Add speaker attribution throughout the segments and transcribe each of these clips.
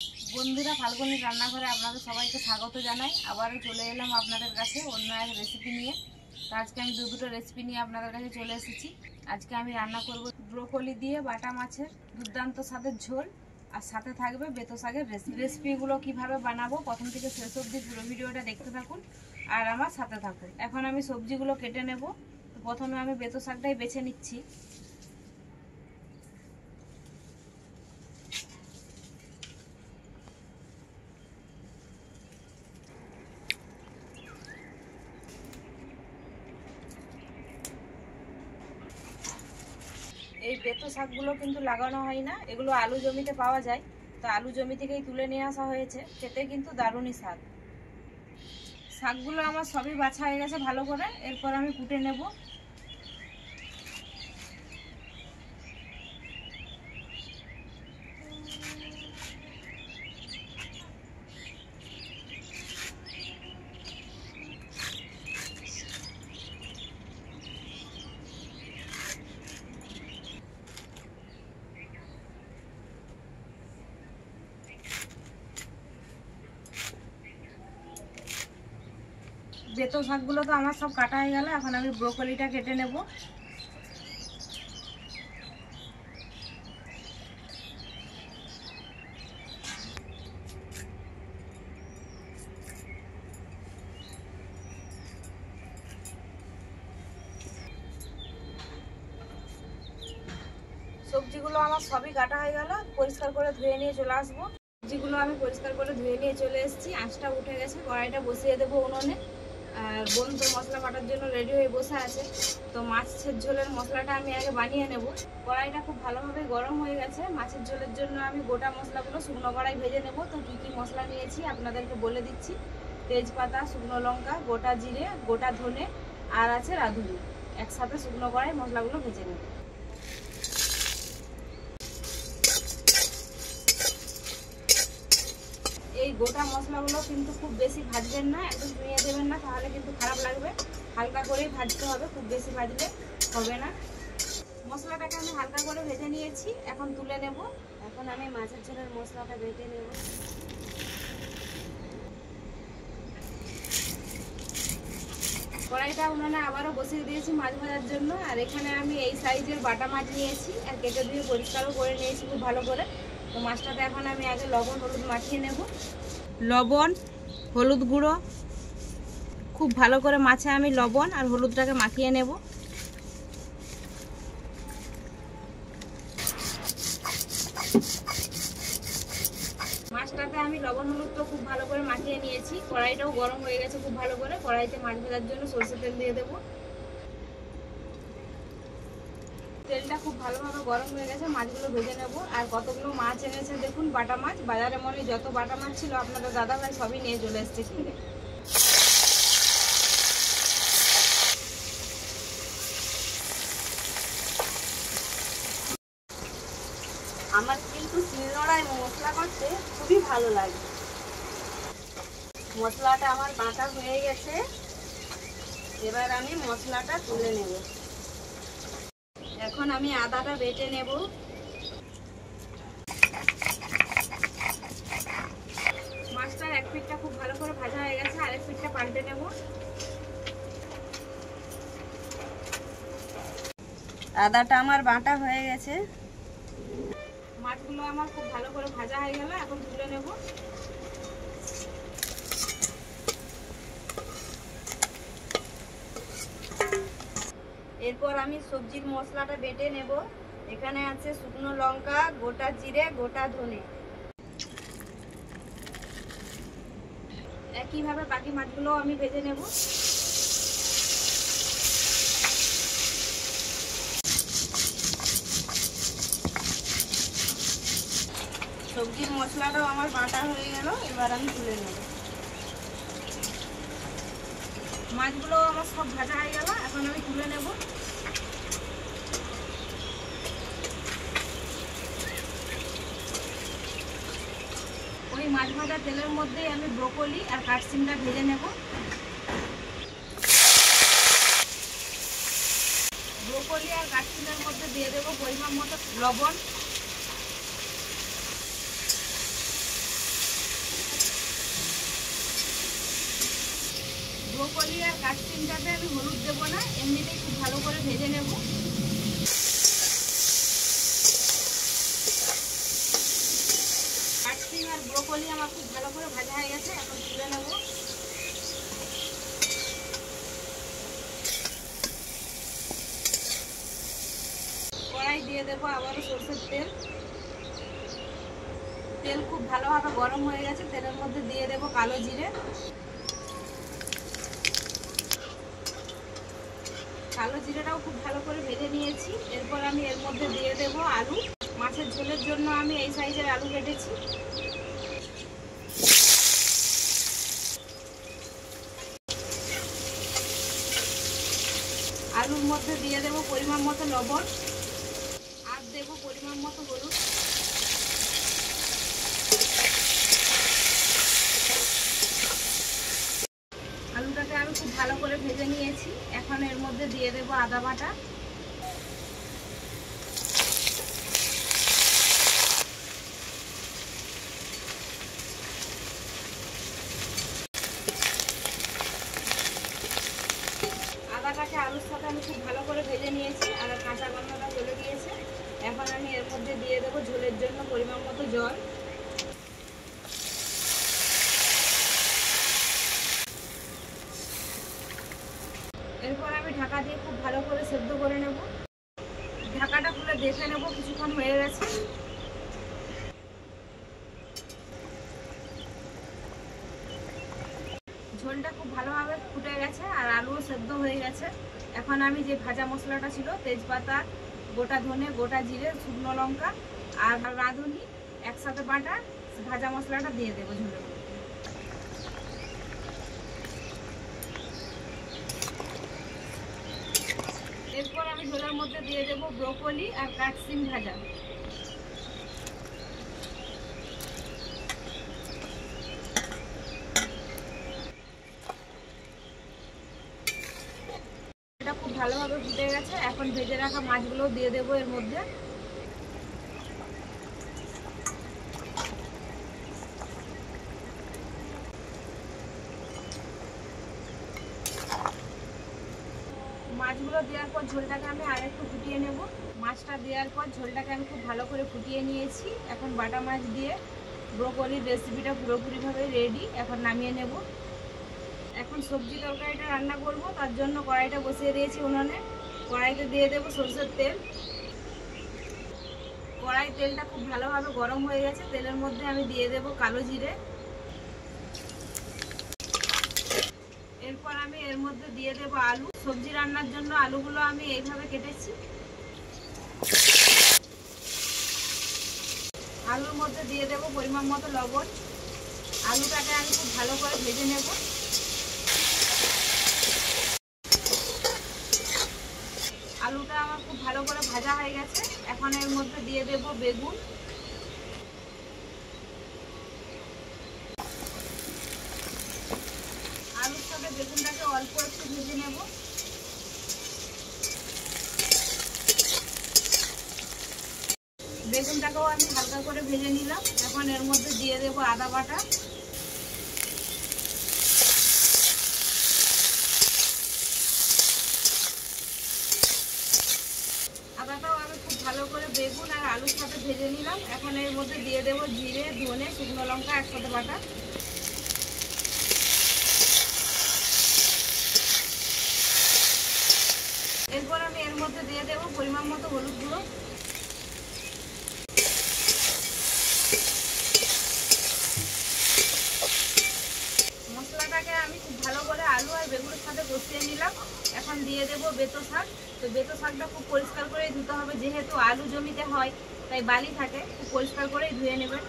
Speaker 1: বন্ধুরা, ফাল্গুনি রান্নাঘরে আপনাদের সবাইকে স্বাগত জানাই। আবারও চলে এলাম আপনাদের কাছে অন্য এক রেসিপি নিয়ে। তো আজকে আমি দুটো রেসিপি নিয়ে আপনাদের কাছে চলে এসেছি। আজকে আমি রান্না করব ব্রোকলি দিয়ে বাটা মাছের দুর্দান্ত স্বাদের ঝোল, আর সাথে থাকবে বেতো শাকের রেসিপিগুলো কিভাবে বানাবো প্রথম থেকে শেষ অবধি পুরো ভিডিওটা দেখতে থাকুন আর আমার সাথে থাকুন। এখন আমি সবজিগুলো কেটে নেব। তো প্রথমে আমি বেতো শাকটাই বেছে নিচ্ছি। এই বেতো শাকগুলো কিন্তু লাগানো হয় না, এগুলো আলু জমিতে পাওয়া যায়। তো আলু জমি থেকেই তুলে নিয়ে আসা হয়েছে, খেতে কিন্তু দারুণই স্বাদ। শাকগুলো আমার সবই বাছা হয়ে গেছে ভালো করে, এরপর আমি কুটে নেব। বেতো শাকগুলো তো আমার সব কাটা হয়ে গেল, এখন আমি ব্রোকলিটা কেটে নেব। সবজিগুলো আমার সবই কাটা হয়ে গেল, পরিষ্কার করে ধুয়ে নিয়ে চলে আসবো। সবজিগুলো আমি পরিষ্কার করে ধুয়ে নিয়ে চলে এসেছি। আঁচটা উঠে গেছে, কড়াইটা বসিয়ে দেবো উনুনে। আর বোন তো মশলা বাটার জন্য রেডি হয়ে বসে আছে। তো মাছের ঝোলের মশলাটা আমি আগে বানিয়ে নেব। কড়াইটা খুব ভালোভাবে গরম হয়ে গেছে। মাছের ঝোলের জন্য আমি গোটা মশলাগুলো শুকনো কড়াই ভেজে নেব। তো কী কী মশলা নিয়েছি আপনাদেরকে বলে দিচ্ছি। তেজপাতা, শুকনো লঙ্কা, গোটা জিরে, গোটা ধনে, আর আছে রাঁধুনি। একসাথে শুকনো কড়াই মশলাগুলো ভেজে নেব। এই গোটা মশলাগুলো কিন্তু খুব বেশি ভাজবেন না, একদম ধুয়ে দেবেন না, তাহলে কিন্তু খারাপ লাগবে। হালকা করেই ভাজতে হবে, খুব বেশি ভাজলে হবে না। মশলাটাকে আমি হালকা করে ভেজে নিয়েছি, এখন তুলে নেব। এখন আমি মাছের ঝোলের মশলাটা বেটে নেব। কড়াইটা উনানে আবারও বসিয়ে দিয়েছি মাছ ভাজার জন্য। আর এখানে আমি এই সাইজের বাটা মাছ নিয়েছি, আর কেটে দিয়ে পরিষ্কারও করে নিয়েছি খুব ভালো করে। তো মাছটাতে এখন আমি আগে লবণ হলুদ মাখিয়ে নেব। লবণ, হলুদ গুঁড়ো, খুব ভালো করে মাছে আমি লবণ আর হলুদটাকে মাখিয়ে নেব। মাছটাতে আমি লবণ হলুদ তো খুব ভালো করে মাখিয়ে নিয়েছি। কড়াইটাও গরম হয়ে গেছে খুব ভালো করে। কড়াইতে মাছ ভাজার জন্য সরষের তেল দিয়ে দেবো। তেলটা খুব ভালোভাবে গরম হয়ে গেছে, মাছগুলো ভেজে নেব। আর কতগুলো মাছ এনেছে দেখুন, বাটা মাছ। বাজারে মনে যত বাটা মাছ ছিল আপনাদের দাদাভাই সবই নিয়ে চলে এসছে কিনে। আমার কিন্তু শিলনোড়ায় মশলা করতে খুবই ভালো লাগে। মশলাটা আমার বাটা হয়ে গেছে, এবার আমি মশলাটা তুলে নেব। এখন আমি আদাটা বেটে নেব। মাছটার এক পিঠটা খুব ভালো করে ভাজা হয়ে গেছে, আরেক পিঠটা পাল্টে নেব। আদাটা আমার বাটা হয়ে গেছে। মাছগুলো আমার খুব ভালো করে ভাজা হয়ে গেল, এখন তুলে নেব। এরপর আমি সবজির মশলাটা বেটে নেব। এখানে আছে শুকনো লঙ্কা, গোটা জিরে, গোটা ধনে। একইভাবে বাকি মাছগুলো আমি ভেজে নেব। সবজির মশলাটাও আমার বাটা হয়ে গেল, এবার আমি তুলে নেব। মাছগুলো আমার সব ভাজা হয়ে গেল, এখন আমি তুলে নেব। ওই মাছ ভাজা তেলের মধ্যেই আমি ব্রোকলি আর কাঠসিমটা ভেজে নেব। ব্রোকলি আর কাঠসিমের মধ্যে দিয়ে দেবো পরিমাণ মতো লবণ। ব্রোকলি আর কাঠসিমটাতে আমি হলুদ দেবো না, এমনিতেই খুব ভালো করে ভেজে নেব। কাঠসিম আর ব্রোকলি আমার খুব ভালো করে ভাজা হয়ে গেছে, এখন তুলে নেব। কড়াই দিয়ে দেবো আবারও সরষের তেল। তেল খুব ভালোভাবে গরম হয়ে গেছে, তেলের মধ্যে দিয়ে দেবো কালো জিরে। কালো জিরেটাও খুব ভালো করে ভেজে নিয়েছি। এরপর আমি এর মধ্যে দিয়ে দেবো আলু। মাছের ঝোলের জন্য আমি এই সাইজের আলু কেটেছি। আলুর মধ্যে দিয়ে দেবো পরিমাণ মতো লবণ আর দেবো পরিমাণ মতো হলুদ। আলুটাকে আমি খুব ভালো করে ভেজে নিয়েছি। এখন এর মধ্যে দিয়ে দেবো আদা বাটা। আদাটাকে আলুর সাথে আমি খুব ভালো করে ভেজে নিয়েছি, আর কাঁচা গন্ধটা চলে গিয়েছে। এখন আমি এর মধ্যে দিয়ে দেবো ঝোলের জন্য পরিমাণ মতো জল। এরপর আমি ঢাকা দিয়ে খুব ভালো করে সেদ্ধ করে নেব। ঢাকাটা খুলে দেখে নেব কিছুক্ষণ হয়ে গেছে। ঝোলটা খুব ভালোভাবে ফুটে গেছে আর আলুও সেদ্ধ হয়ে গেছে। এখন আমি যে ভাজা মশলাটা ছিল, তেজপাতা, গোটা ধনে, গোটা জিরে, শুকনো লঙ্কা আর রাঁধুনি একসাথে বাটা ভাজা মশলাটা দিয়ে দেবো ঝোলের মধ্যে। এরপর আমি ঝোলের মধ্যে দিয়ে দেবো ব্রোকলি আর কাঠসিম ভাজা। এটা খুব ভালোভাবে ফুটে গেছে। এখন ভেজে রাখা মাছগুলো দিয়ে দেবো এর মধ্যে। মাছগুলো দেওয়ার পর ঝোলটাকে আমি আরেকটু ফুটিয়ে নেব। মাছটা দেওয়ার পর ঝোলটাকে আমি খুব ভালো করে ফুটিয়ে নিয়েছি। এখন বাটা মাছ দিয়ে ব্রোকলির রেসিপিটা পুরোপুরিভাবে রেডি। এখন নামিয়ে নেব। এখন সবজি তরকারিটা রান্না করব, তার জন্য কড়াইটা বসিয়ে দিয়েছি উনুনে। কড়াইতে দিয়ে দেবো সরষের তেল। কড়াই তেলটা খুব ভালোভাবে গরম হয়ে গেছে। তেলের মধ্যে আমি দিয়ে দেবো কালো জিরে। এরপর আমি এর মধ্যে দিয়ে দেবো আলু। সবজি রান্নার জন্য আলুগুলো আমি এইভাবে কেটেছি। আলুর মধ্যে দিয়ে দেবো পরিমাণ মতো লবণ। আলুটাকে আমি খুব ভালো করে ভেজে নেব। আলুটা আমার খুব ভালো করে ভাজা হয়ে গেছে। এখন এর মধ্যে দিয়ে দেব বেগুন। আলুর সাথে বেগুনটাকে অল্প একটু ভেজে নেব। বেগুনটাকেও আমি হালকা করে ভেজে নিলাম। এখন এর মধ্যে দিয়ে দেব আদা বাটা। আদাটাও আমি খুব ভালো করে বেগুন আর আলুর সাথে ভেজে নিলাম। এখন এর মধ্যে দিয়ে দেব জিরে, ধনে, শুকনো লঙ্কা একসাথে বাটা। এরপর আমি এর মধ্যে দিয়ে দেব পরিমাণ মতো হলুদ গুঁড়ো। মশলাটাকে আমি খুব ভালো করে আলু আর বেগুনের সাথে কষিয়ে নিলাম। এখন দিয়ে দেব বেতো শাক। তো বেতো শাকটা খুব পরিষ্কার করেই ধুতে হবে, যেহেতু আলু জমিতে হয় তাই বালি থাকে, খুব পরিষ্কার করেই ধুয়ে নেবেন।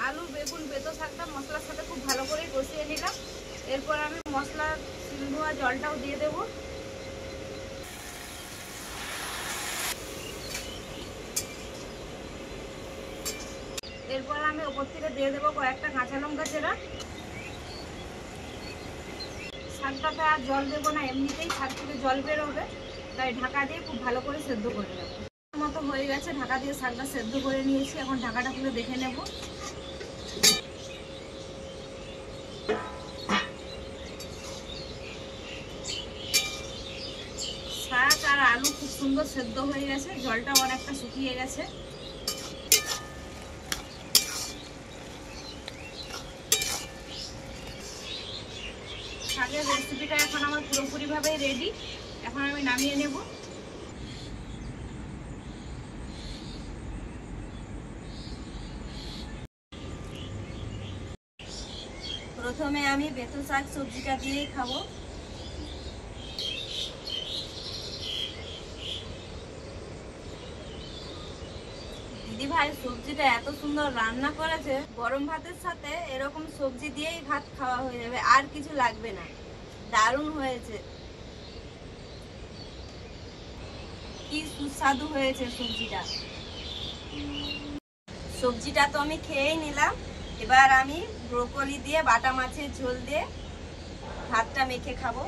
Speaker 1: আলু, বেগুন, বেতো শাকটা মশলার সাথে খুব ভালো করেই কষিয়ে নিলাম। এরপর আমি মশলার সিল ধোয়া জলটাও দিয়ে দেব। এরপর আমি ওপর থেকে দিয়ে দেবো কয়েকটা কাঁচা লঙ্কা চেরা। শাকটাতে আর জল দেবো না, এমনিতেই শাক থেকে জল বেরোবে, তাই ঢাকা দিয়ে খুব ভালো করে সেদ্ধ করে নেবো। মতো হয়ে গেছে, ঢাকা দিয়ে শাকটা সেদ্ধ করে নিয়েছি। এখন ঢাকাটা খুলে দেখে নেব। শাক আর আলু খুব সুন্দর সেদ্ধ হয়ে গেছে, জলটা অনেকটা শুকিয়ে গেছে। শাকের রেসিপিটা এখন আমার পুরোপুরিভাবেই রেডি। এখন আমি নামিয়ে নেব। প্রথমে আমি বেতো শাক সবজিটা দিয়েই খাবো। দিদি ভাই সবজিটা এত সুন্দর রান্না করেছে, গরম ভাতের সাথে এরকম সবজি দিয়েই ভাত খাওয়া হয়ে যাবে, আর কিছু লাগবে না। দারুণ হয়েছে, কি সুস্বাদু হয়েছে সবজিটা। সবজিটা তো আমি খেয়েই নিলাম। এবার আমি ব্রোকলি দিয়ে বাটা মাছের ঝোল দিয়ে ভাতটা মেখে খাবো।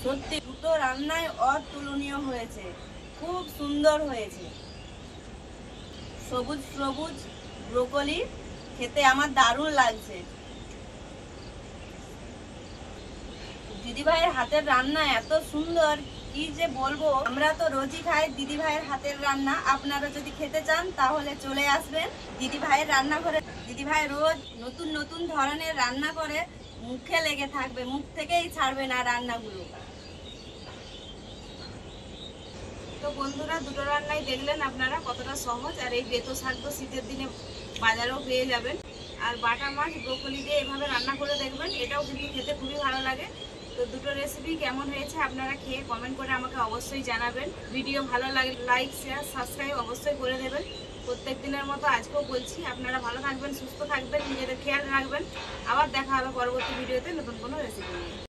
Speaker 1: সত্যি দুটো রান্নায় অতুলনীয় হয়েছে, খুব সুন্দর হয়েছে। সবুজ সবুজ ব্রোকলি খেতে আমার দারুণ লাগছে। দিদিভাইয়ের হাতের রান্না এত সুন্দর, কি যে বলবো। আমরা তো রোজই খাই দিদিভাইয়ের হাতের রান্না। আপনারা যদি খেতে চান তাহলে চলে আসবেন দিদিভাইয়ের রান্নাঘরে। দিদিভাই রোজ নতুন নতুন ধরনের রান্না করে, মুখে লেগে থাকবে, মুখ থেকেই ছাড়বে না রান্নাগুলো। তো বন্ধুরা, দুটো রান্নাই দেখলেন আপনারা কতটা সহজ। আর এই বেতো শাক তো শীতের দিনে বাজারেও পেয়ে যাবেন। আর বাটা মাছ ব্রোকলি দিয়ে এভাবে রান্না করে দেখবেন, এটাও কিন্তু খেতে খুবই ভালো লাগে। তো দুটো রেসিপি কেমন হয়েছে আপনারা খেয়ে কমেন্ট করে আমাকে অবশ্যই জানাবেন। ভিডিও ভালো লাগে লাইক শেয়ার সাবস্ক্রাইব অবশ্যই করে দেবেন। প্রত্যেক দিনের মতো আজকেও বলছি, আপনারা ভালো থাকবেন, সুস্থ থাকবেন, নিজেদের খেয়াল রাখবেন। আবার দেখা হবে পরবর্তী ভিডিওতে নতুন কোনো রেসিপি নিয়ে।